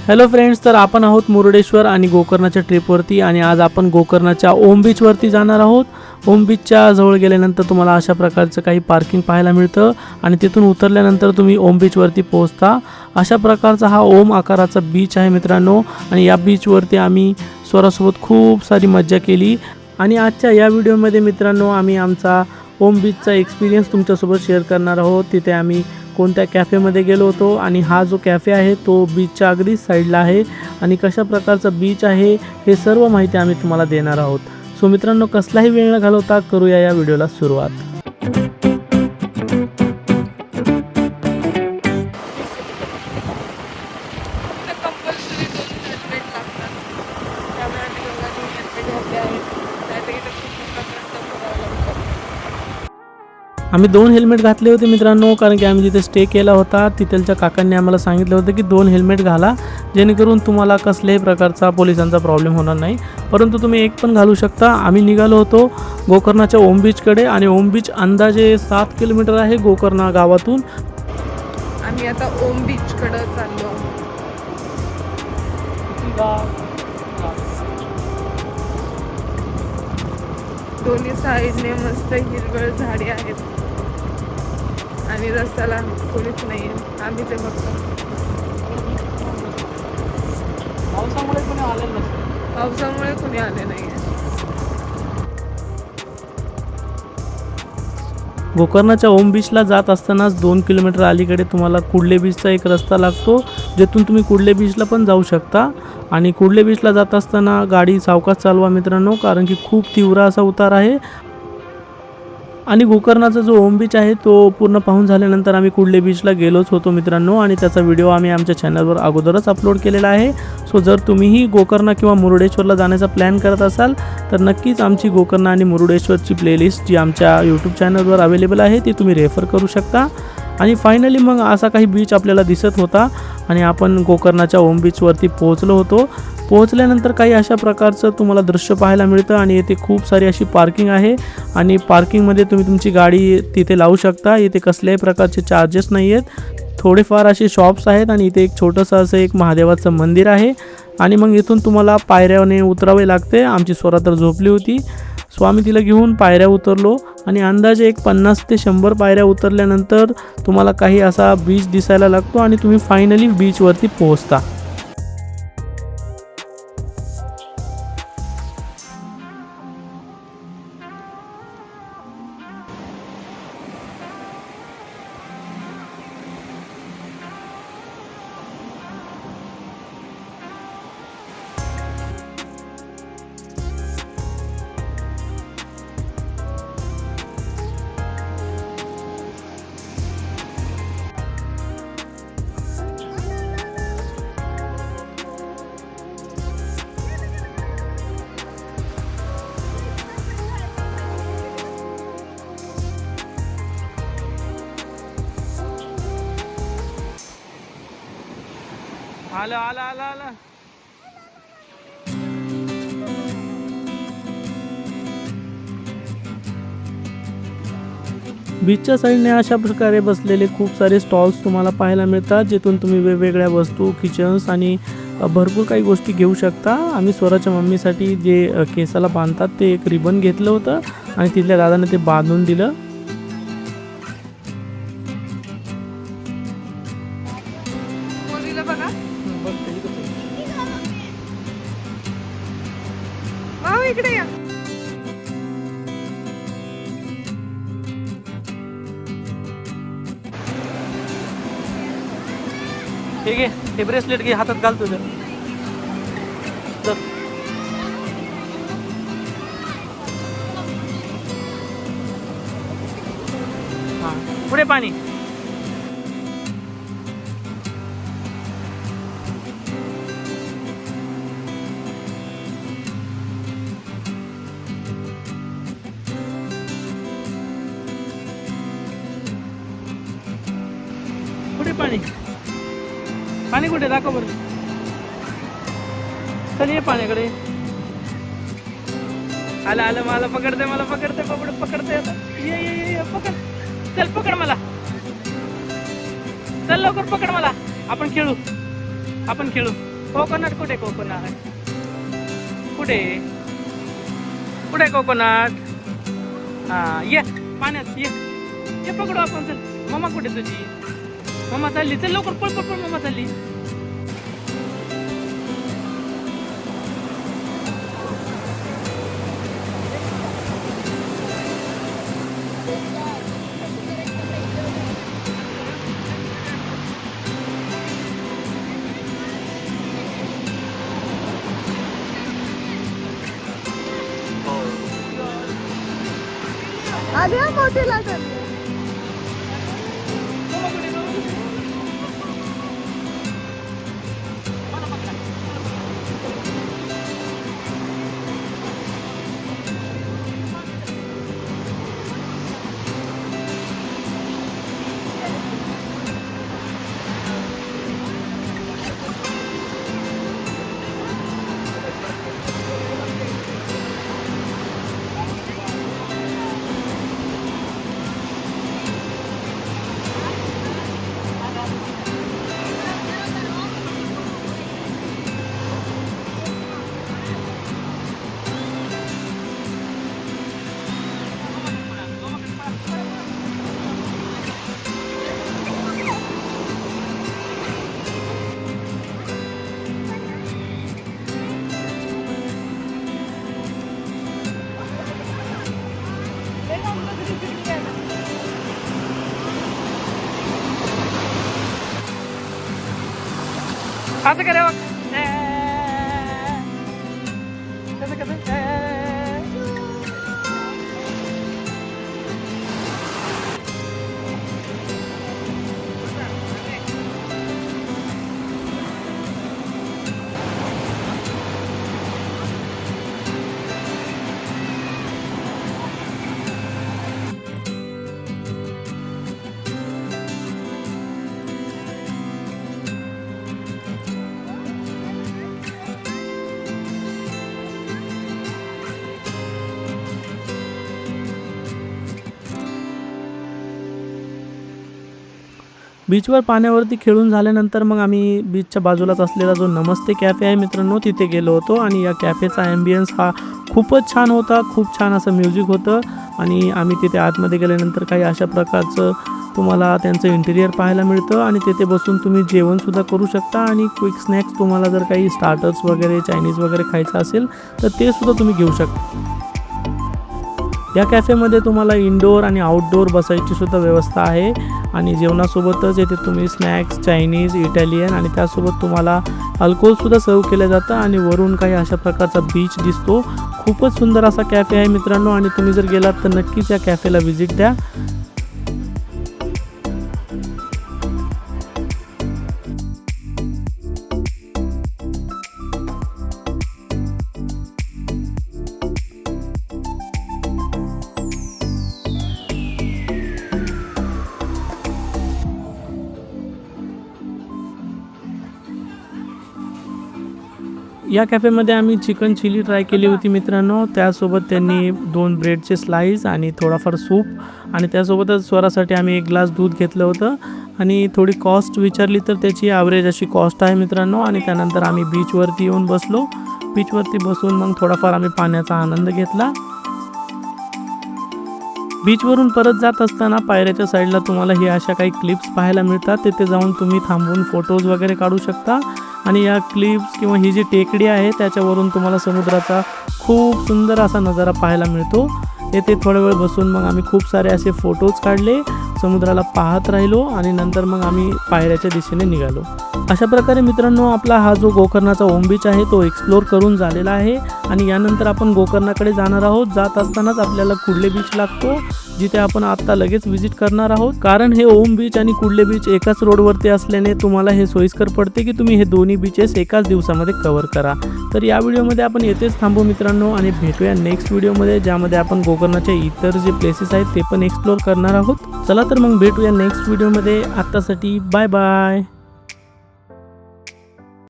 Hello friends, तर आपण आहोत मुरुडेश्वर आणि गोकर्णाच्या ट्रिपवरती आणि आज आपण गोकर्णाच्या ओम बीचवरती जाणार आहोत. ओम बीचच्या जवळ गेल्यानंतर तुम्हाला अशा प्रकारचं काही पार्किंग पाहायला मिळतं आणि तिथून उतरल्यानंतर तुम्ही ओम बीचवरती पोहोचता. अशा प्रकारचा हा ओम आकाराचा बीच आहे मित्रांनो आणि या बीचवरती आम्ही स्वरासोबत खूप सारी मज्जा केली. आणि आजच्या या व्हिडिओमध्ये मित्रांनो आम्ही आमचा ओम बीचचा एक्सपिरियन्स तुमच्यासोबत शेअर करणार आहोत. तिथे आम्ही कोणत्या कॅफेमध्ये गेलो होतो आणि हा जो कॅफे आहे तो बीचच्या अगदी साईडला आहे आणि कशा प्रकारचा बीच आहे हे सर्व माहिती आम्ही तुम्हाला देणार आहोत. सो मित्रांनो, कसलाही वेळ न घालवता करूया या व्हिडिओला सुरुवात. आम्ही 2 हेल्मेट घातले होते मित्रांनो, कारण की आम्ही जिथे स्टे केला होता तिथलच्या काकांनी आम्हाला सांगितलं होतं की 2 हेल्मेट घाला, जेणेकरून तुम्हाला कसल्याही प्रकारचा पोलिसांचा प्रॉब्लेम होणार नाही. परंतु तुम्ही एक पण घालू शकता. आम्ही निघालो होतो गोकर्णाच्या ओम बीचकडे आणि ओम बीच अंदाजे 7 किलोमीटर आहे गोकर्णा गावातून. आम्ही आता ओम बीचकडे चाललो. दोन्ही साईडने मस्त हिरवळ झाडे आहेत आणि रस्त्याला कोणीच नाही आहे. आम्ही ते फक्त पावसामुळे कोणी आले नाही. गोकर्णाच्या ओम बीचला जात असतानाच 2 किलोमीटर अलीकडे तुम्हाला कुडले बीचचा एक रस्ता लागतो, जेथून तुम्ही कुडले बीचला पण जाऊ शकता. आणि कुडले बीचला जात असताना गाडी सावकाश चालवा मित्रांनो, कारण की खूप तीव्र असा उतार आहे. आणि गोकर्णाचा जो ओम बीच आहे तो पूर्ण पाहून झाल्यानंतर आम्ही कुडले बीचला गेलोच होतो मित्रांनो आणि त्याचा व्हिडिओ आम्ही आमच्या चॅनलवर अगोदरच अपलोड केलेला आहे. सो जर तुम्हीही गोकर्णा किंवा मुरुडेश्वरला जाण्याचा प्लॅन करत असाल तर नक्कीच आमची गोकर्णा आणि मुरुडेश्वरची प्लेलिस्ट जी आमच्या यूट्यूब चॅनलवर अवेलेबल आहे ती तुम्ही रेफर करू शकता. आणि फायनली मग असा काही बीच आपल्याला दिसत होता आणि आपण गोकर्णाच्या ओम बीचवरती पोहोचलो होतो. पोहोचल्यानंतर काही अशा प्रकारचं तुम्हाला दृश्य पाहायला मिळतं आणि येथे खूप सारी अशी पार्किंग आहे आणि पार्किंगमध्ये तुम्ही तुमची गाडी तिथे लावू शकता. इथे कसल्याही प्रकारचे चार्जेस नाही आहेत. थोडेफार असे शॉप्स आहेत आणि इथे एक छोटंसं असं एक महादेवाचं मंदिर आहे आणि मग इथून तुम्हाला पायऱ्याने उतरावे लागते. आमची स्वरा तर झोपली होती, सो आम्ही तिला घेऊन पायऱ्या उतरलो आणि अंदाजे एक 50 ते 100 पायऱ्या उतरल्यानंतर तुम्हाला काही असा बीच दिसायला लागतो आणि तुम्ही फायनली बीचवरती पोहोचता. आला आला आला आला. बीचच्या साईडने अशा प्रकारे बसलेले खूप सारे स्टॉल्स तुम्हाला पाहायला मिळतात, जिथून तुम्ही वेगवेगळ्या वस्तू, किचन्स आणि भरपूर काही गोष्टी घेऊ शकता. आम्ही स्वराच्या मम्मीसाठी जे केसाला बांधतात ते एक रिबन घेतलं होतं आणि तिथल्या दादाने ते बांधून दिलं. बघा भाऊ, इकडे या. ठीक आहे, हे ब्रेसलेट घे, हातात घाल तुझं. हां, पुढे पाणी. कुठे पाणी? पाणी कुठे दाखव बरं. चल ये पाण्याकडे. आलं आलं, मला पकडते, मला पकडते, पकडते आता. ये ये ये पकड. चल पकड मला, चल लवकर पकड मला. आपण खेळू, आपण खेळू. कोकोनट कुठे कोकोनट कुठे कुठे कोकोनट ये पाण्यात ये पकडू आपण चल मम्मा कुठे तुझी मम्मा चालली चल लवकर पळ पळ पळ मम्मा चालली आधी मोठी लागत असं करा कसं कसं बीचवर पाण्यावरती खेळून झाल्यानंतर मग आम्ही बीचच्या बाजूलाच असलेला जो नमस्ते कॅफे आहे मित्रांनो तिथे गेलो होतो आणि या कॅफेचा ॲम्बियन्स हा खूपच छान होता. खूप छान असं म्युझिक होतं आणि आम्ही तिथे आतमध्ये गेल्यानंतर काही अशा प्रकारचं तुम्हाला त्यांचं इंटिरियर पाहायला मिळतं आणि तिथे बसून तुम्ही जेवणसुद्धा करू शकता आणि क्विक स्नॅक्स तुम्हाला जर काही स्टार्टर्स वगैरे चायनीज वगैरे खायचं असेल तर ते सुद्धा तुम्ही घेऊ शकता. या कॅफेमध्ये तुम्हाला इनडोअर आणि आउटडोअर बसायची सुद्धा व्यवस्था आहे आणि जेवणासोबतच येथे तुम्ही स्नॅक्स चायनीज इटालियन आणि त्यासोबत तुम्हाला अल्कोहोलसुद्धा सर्व केलं जातं आणि वरून काही अशा प्रकारचा बीच दिसतो. खूपच सुंदर असा कॅफे आहे मित्रांनो आणि तुम्ही जर गेलात तर नक्कीच या कॅफेला व्हिजिट द्या. या कॅफेमध्ये आम्ही चिकन चिली ट्राय केली होती मित्रांनो. त्यासोबत त्यांनी 2 ब्रेडचे स्लाईस आणि थोडाफार सूप आणि त्यासोबतच स्वरासाठी आम्ही 1 ग्लास दूध घेतलं होतं आणि थोडी कॉस्ट विचारली तर त्याची ॲव्हरेज अशी कॉस्ट आहे मित्रांनो. आणि त्यानंतर आम्ही बीचवरती येऊन बसलो. बीचवरती बसून मग थोडाफार आम्ही पाण्याचा आनंद घेतला. बीचवरून परत जात असताना पायऱ्याच्या साईडला तुम्हाला हे अशा काही क्लिप्स पाहायला मिळतात. तिथे जाऊन तुम्ही थांबून फोटोज वगैरे काढू शकता आणि या क्लिप्स किंवा ही जी टेकडी आहे त्याच्यावरून तुम्हाला समुद्राचा खूप सुंदर असा नजारा पाहायला मिळतो. येथे थोडा वेळ बसून मग आम्ही खूप सारे असे फोटोज काढले, समुद्राला पाहत राहिलो आणि नंतर मग आम्ही पायऱ्याच्या दिशेने निघालो. अशा प्रकारे मित्रांनो आपला हा जो गोकर्णाचा ओम बीच आहे तो एक्सप्लोर करून झालेला आहे आणि यानंतर आपण गोकर्णाकडे जाणार आहोत. जात असतानाच आपल्याला कुडले बीच लागतो जिथे आपण आता लगेच व्हिजिट करणार आहोत. कारण हे ओम बीच आणि कुडले बीच एकाच रोडवरती असल्याने तुम्हाला हे सोयीस्कर पडते की तुम्ही हे दोन्ही बीचेस एकाच दिवसामध्ये कव्हर करा. तर या व्हिडिओमध्ये आपण येथेच थांबू मित्रांनो आणि भेटूया नेक्स्ट व्हिडिओमध्ये ज्यामध्ये आपण गोकर्णाच्या इतर जे प्लेसेस आहेत ते पण एक्सप्लोर करणार आहोत. चला तर मग भेटूया नेक्स्ट व्हिडिओमध्ये. आत्तासाठी बाय बाय.